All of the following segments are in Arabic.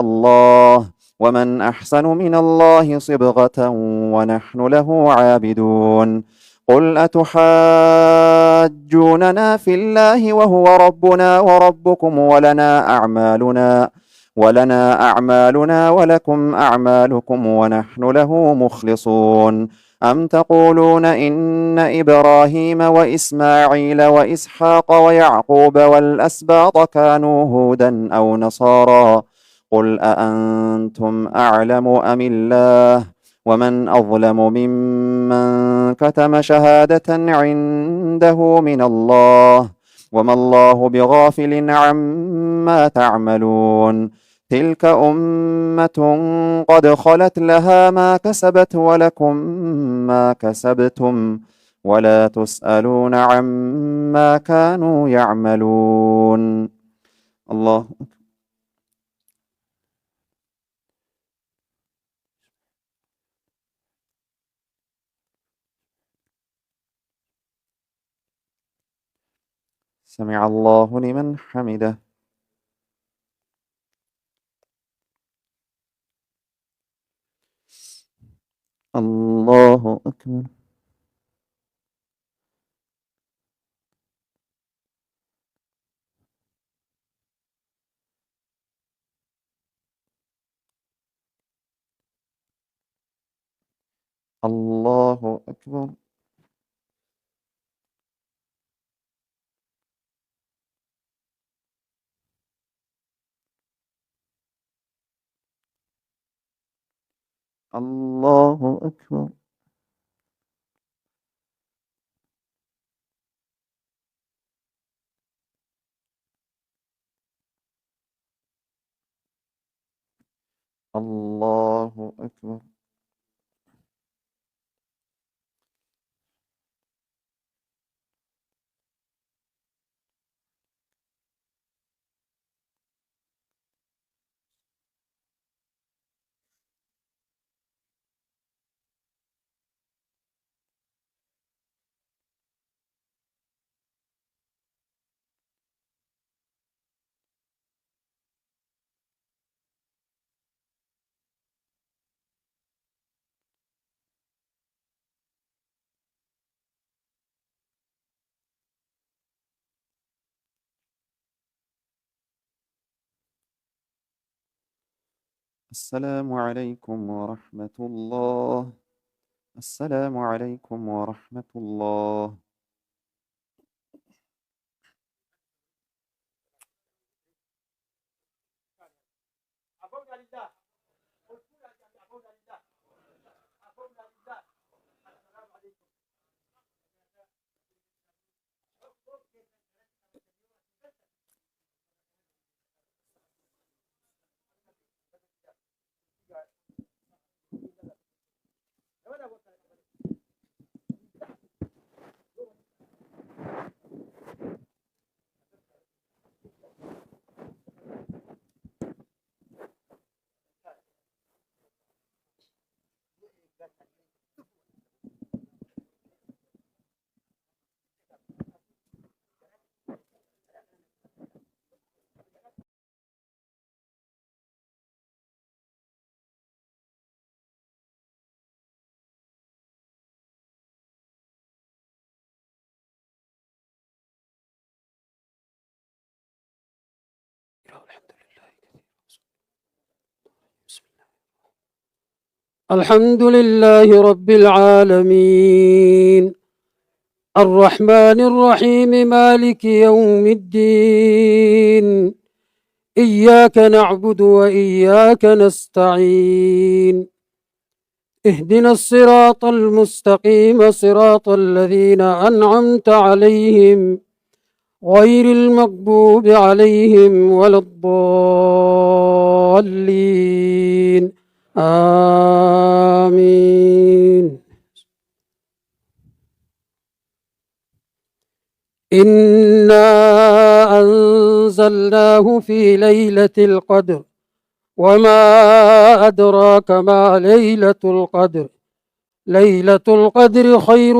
الله ومن أحسن من الله صبغة ونحن له عابدون قل أتحاجوننا في الله وهو ربنا وربكم ولنا أعمالنا ولكم أعمالكم ونحن له مخلصون أم تقولون إن إبراهيم وإسماعيل وإسحاق ويعقوب والأسباط كانوا هودا أو نصارى قل أأنتم أعلم أم الله ومن أظلم ممن كتم شهادة عنده من الله وما الله بغافل عما تعملون تلك أمة قد خلت لها ما كسبت ولكم ما كسبتم ولا تسألون عما كانوا يعملون. الله سمع الله لمن حمده. الله أكبر. الله أكبر. الله أكبر. الله أكبر. السلام عليكم ورحمة الله. السلام عليكم ورحمة الله. الحمد لله رب العالمين الرحمن الرحيم مالك يوم الدين إياك نعبد وإياك نستعين اهدنا الصراط المستقيم صراط الذين أنعمت عليهم غير المغضوب عليهم ولا الضالين آمين. إنا أنزلناه في ليلة القدر وما أدراك ما ليلة القدر ليلة القدر خير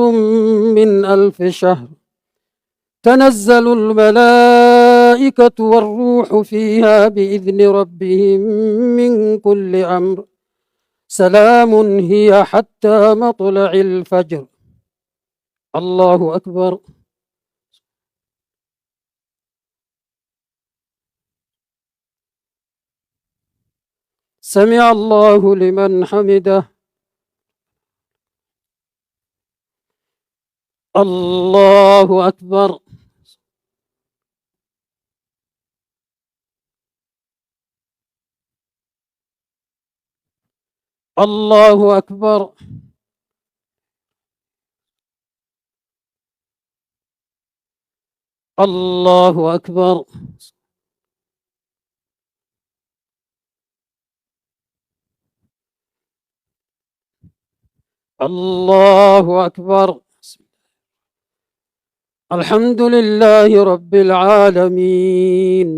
من 1000 شهر تنزل الملائكة والملائكة والروح فيها بإذن ربهم من كل أمر سلام هي حتى مطلع الفجر. الله أكبر. سمع الله لمن حمده. الله أكبر. الله أكبر. الله أكبر. الله أكبر. الحمد لله رب العالمين.